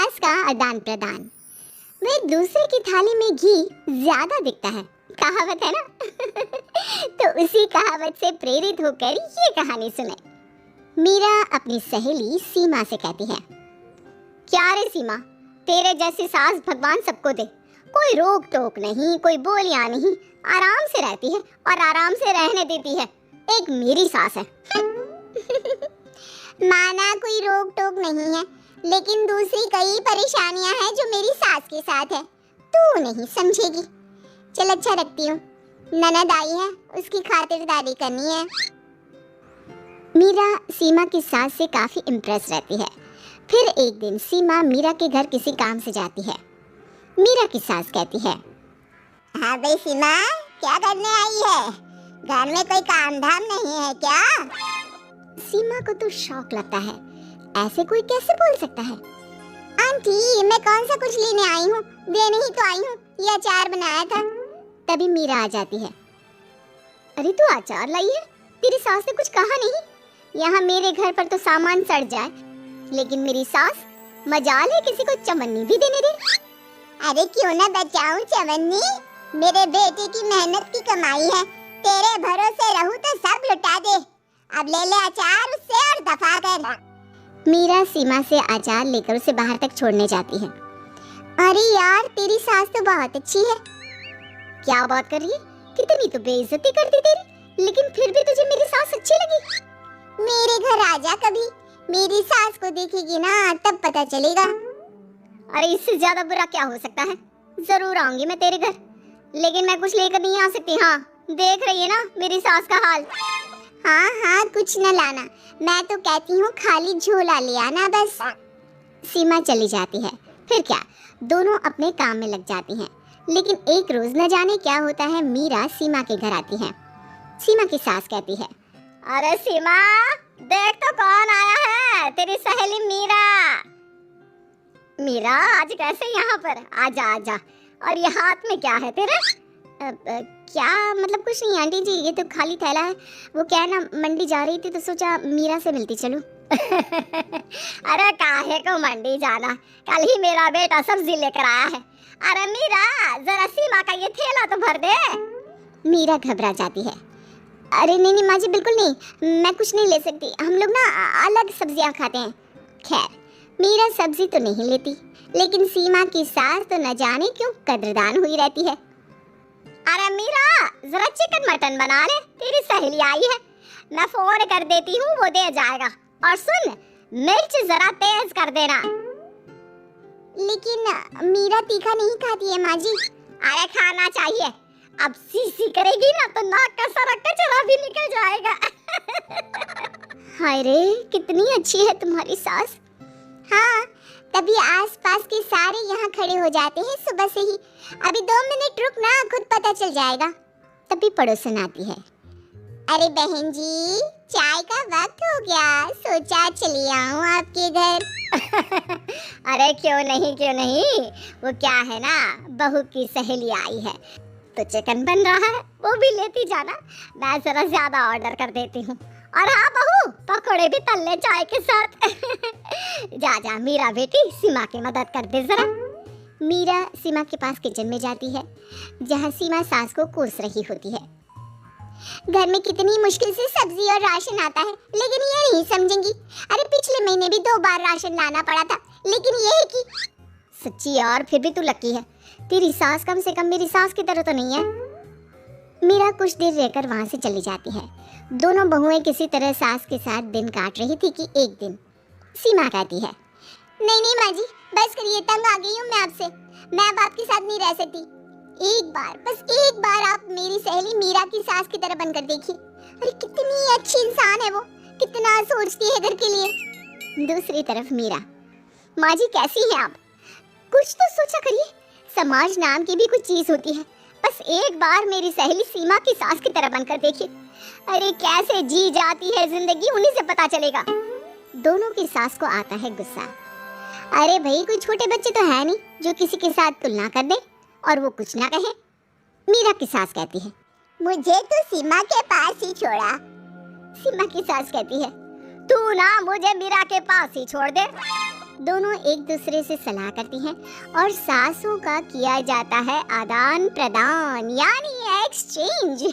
सास का आदान प्रदान। वह दूसरे की थाली में घी ज्यादा दिखता है, कहावत है ना। तो उसी कहावत से प्रेरित होकर ये कहानी सुने। मीरा अपनी सहेली सीमा से कहती है, क्या रे सीमा, तेरे जैसी सास भगवान सबको दे। कोई रोक टोक नहीं, कोई बोलियां नहीं, आराम से रहती है और आराम से रहने देती है। एक मेरी सास है। माना कोई रोक टोक नहीं है, लेकिन दूसरी कई परेशानियां हैं जो मेरी सास के साथ है, तू नहीं समझेगी। चल अच्छा रखती हूँ, ननद आई है, उसकी खातिरदारी करनी है। मीरा सीमा की सास से काफी इम्प्रेस रहती है। फिर एक दिन सीमा मीरा के घर किसी काम से जाती है। मीरा की सास कहती है, हाँ भाई सीमा, क्या करने आई है? घर में कोई काम धाम नहीं है क्या? सीमा को तो शौक लगता है, ऐसे कोई कैसे बोल सकता है। आंटी, मैं कौन सा कुछ लेने आई हूँ, देने ही तो आई हूँ, ये अचार बनाया था। तभी मीरा आ जाती है। अरे तू अचार लाई है? तेरी सास ने कुछ कहा नहीं? यहाँ मेरे घर पर तो सामान सड़ जाए, लेकिन मेरी सास मजाल है किसी को चवन्नी भी देने दे। अरे क्यों ना बचाऊं चवन्नी, मेरे बेटे की मेहनत की कमाई है। तेरे भरोसे रहूं तो सब लुटा दे। अब ले ले अचार उससे और दफा कर। मीरा सीमा से अचार लेकर उसे बाहर तक छोड़ने जाती है। अरे यार, तेरी सास तो बहुत अच्छी है। क्या बात कर रही है? कितनी तो बेइज्जती करती तेरी, लेकिन फिर भी तुझे मेरी सास अच्छी लगी। मेरे घर आजा कभी, मेरी सास को देखेगी ना तब पता चलेगा। अरे इससे ज्यादा बुरा क्या हो सकता है? जरूर आऊंगी मैं तेरे घर, लेकिन मैं कुछ लेकर नहीं आ सकती। हाँ, देख रही है ना मेरी सास का हाल। हाँ हाँ, कुछ न लाना, मैं तो कहती हूँ खाली झोला ले आना बस। सीमा चली जाती है। फिर क्या, दोनों अपने काम में लग जाती हैं। लेकिन एक रोज न जाने क्या होता है, मीरा सीमा के घर आती है। सीमा की सास कहती है, अरे सीमा, देख तो कौन आया है, तेरी सहेली मीरा। मीरा, आज कैसे यहाँ पर? आजा आजा। और ये हाथ में क्या है तेरे? क्या मतलब? कुछ नहीं आंटी जी, ये तो खाली थैला है। वो क्या है ना, मंडी जा रही थी तो सोचा मीरा से मिलती चलूं। अरे काहे को मंडी जाना, कल ही मेरा बेटा सब्जी लेकर आया है। अरे मीरा, जरा सीमा का ये थैला तो भर दे। मीरा घबरा जाती है। अरे नहीं नहीं माँ जी, बिल्कुल नहीं, मैं कुछ नहीं ले सकती। हम लोग ना अलग सब्जियां खाते हैं। खैर, मीरा सब्जी तो नहीं लेती, लेकिन सीमा की सास तो न जाने क्यों कदरदान हुई रहती है। अरे मीरा, जरा चिकन मटन बना ले, तेरी सहेली आई है। मैं फोन कर देती हूँ, वो दे जाएगा। और सुन, मिर्च जरा तेज कर देना। लेकिन मीरा तीखा नहीं खाती है माँ जी। अरे खाना चाहिए, अब सी करेगी ना तो नाक का सारा कचरा भी निकल जाएगा। हाय रे, कितनी अच्छी है तुम्हारी सास। हाँ, तभी आसपास के सारे यहाँ खड़े हो जाते हैं सुबह से ही। अभी 2 मिनट रुक ना, खुद पता चल जाएगा। तभी पड़ोसन आती है। अरे बहन जी, चाय का वक्त हो गया, सोचा चली आऊं आपके घर। अरे क्यों नहीं, वो क्या है ना, बहू की सहेली आई है तो चिकन बन रहा है, वो भी लेती जाना। मैं जरा ज्यादा ऑर्डर कर देती हूँ। और हाँ बहू, पकोड़े भी तल ले चाय के साथ। जा जा मीरा बेटी, सीमा की मदद कर दे जरा। मीरा सीमा के पास किचन में जाती है, जहाँ सीमा सास को कोस रही होती है। घर में कितनी मुश्किल से सब्जी और राशन आता है, लेकिन ये नहीं समझेंगी। अरे पिछले महीने भी 2 बार राशन लाना पड़ा था, लेकिन ये है कि सच्ची यार, फिर भी तू लकी है, तेरी सास कम से कम मेरी सास की तरह तो नहीं है। मीरा कुछ देर रहकर वहां से चली जाती है। दोनों बहुएं किसी तरह सास के साथ दिन काट रही थी कि एक दिन सीमा कहती है, नहीं नहीं माँ जी, बस करिए, तंग आ गई हूँ मैं आपसे। मैं अब आपके साथ नहीं रह सकती। एक बार, बस एक बार आप मेरी सहेली मीरा की सास की तरह बनकर देखिए। अरे कितनी अच्छी इंसान है वो, कितना सोचती है घर के लिए। दूसरी तरफ मीरा, माँ जी कैसी हैं आप? कुछ तो सोचा करिए, समाज नाम की भी कुछ चीज होती है। बस एक बार मेरी सहेली सीमा की सास की तरह बनकर देखिए। अरे कैसे जी जाती है जिंदगी, उन्हीं से पता चलेगा। दोनों की सास को आता है गुस्सा। अरे भाई, कोई छोटे बच्चे तो है नहीं जो किसी के साथ तुलना कर दे और वो कुछ ना कहे। मीरा की सास कहती है, मुझे तो सीमा के पास ही छोड़ा। सीमा की सास कहती है, तू ना मुझे मीरा के पास ही छोड़ दे। दोनों एक दूसरे से सलाह करती हैं और सासों का किया जाता है आदान प्रदान यानी एक्सचेंज।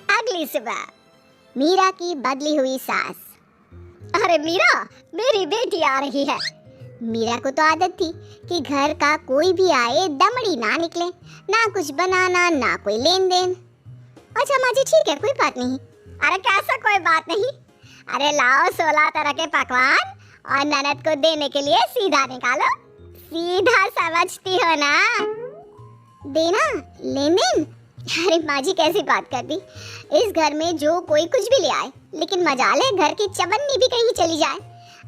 अगली सुबह मीरा की बदली हुई सास। अरे मीरा, मेरी बेटी आ रही है। मीरा को तो आदत थी कि घर का कोई भी आए दमड़ी ना निकले, ना कुछ बनाना ना कोई लेन देन। अच्छा माँ जी ठीक है, कोई बात नहीं। अरे कैसा कोई बात नहीं? अरे लाओ 16 तरह के पकवान और ननद को देने के लिए सीधा निकालो। सीधा समझती हो ना? देना लेन देन? अरे माँ जी कैसी बात कर दी। इस घर में जो कोई कुछ भी ले आए, लेकिन मजाल है घर की चवन्नी भी कहीं चली जाए।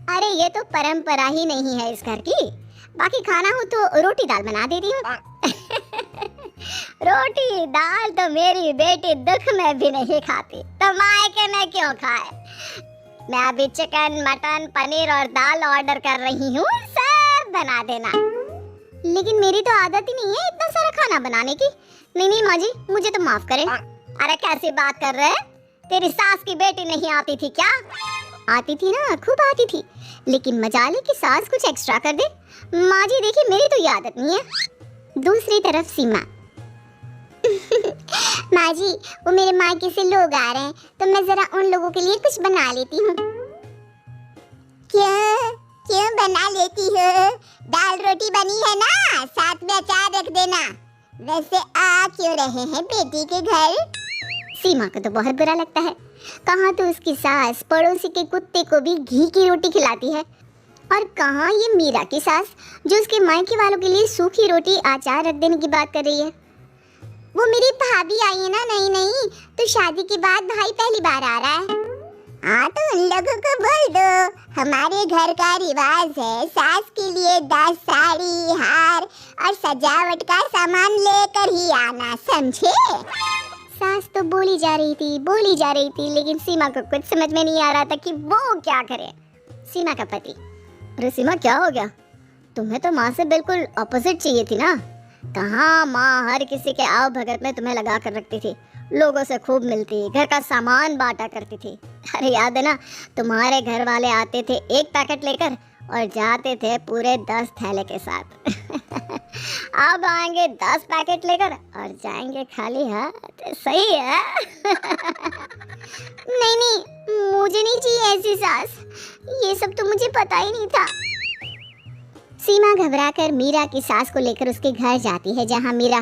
अरे ये तो परंपरा ही नहीं है इस घर की। बाकी खाना हो तो रोटी दाल बना देती हूँ। रोटी दाल तो मेरी बेटी दुख में भी नहीं खाती, तो मायके में क्यों खाए। मैं अभी चिकन मटन पनीर और दाल ऑर्डर कर रही हूँ, सब बना देना। लेकिन मेरी तो आदत ही नहीं है इतना सारा खाना बनाने की। नहीं माँ जी, मुझे तो माफ करें। अरे कैसी बात कर रहे हैं? तेरी सास की बेटी नहीं आती थी क्या? आती थी ना, खूब आती थी, लेकिन मजाल है कि सास कुछ एक्स्ट्रा कर दे। माँ जी देखिए, मेरी तो ये आदत नहीं है। दूसरी तरफ सीमा। माँ जी वो मेरे मायके से लोग आ रहे हैं, तो मैं जरा उन लोगों के लिए कुछ बना लेती हूँ। क्यों बना लेती हो? दाल रोटी बनी है ना, साथ में अचार रख देना। वैसे आ क्यों रहे हैं बेटी के घर? सीमा को तो बहुत बुरा लगता है। कहाँ तो उसकी सास पड़ोसी के कुत्ते को भी घी की रोटी खिलाती है, और कहाँ ये मीरा की सास जो उसके मायके वालों के लिए सूखी रोटी अचार रख देने की बात कर रही है। वो मेरी भाभी आई है ना? नहीं तो शादी के बाद भाई पहली बार आ रहा है। हाँ तो उन लोगों को बोल दो, हमारे घर का रिवाज है सास के लिए 10 साड़ी हार और सजावट का सामान लेकर ही आना, समझे? सास तो बोली जा रही थी, लेकिन सीमा को कुछ समझ में नहीं आ रहा था कि वो क्या करे। सीमा का पति। अरे सीमा क्या हो गया? तुम्हें तो माँ से बिल्कुल ऑपोजिट चाहिए थी ना। कहाँ माँ हर किसी के आव भगत में तुम्हें लगा कर रखती थी, लोगों से खूब मिलती, घर का सामान बांटा करती थी। अरे याद है ना, तुम्हारे घर वाले आते थे 1 पैकेट लेकर और जाते थे पूरे 10 थैले के साथ। अब आएंगे 10 पैकेट लेकर और जाएंगे खाली हाथ। सही है। नहीं मुझे नहीं चाहिए ऐसी सास, ये सब तो मुझे पता ही नहीं था। सीमा घबराकर मीरा की सास को लेकर उसके घर जाती है, जहाँ मीरा।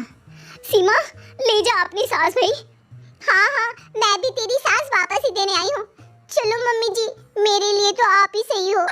सीमा ले जा अपनी सास भाई। हाँ मैं भी तेरी सास वापस ही देने आई हूँ। चलो मम्मी जी, मेरे लिए तो आप ही सही हो।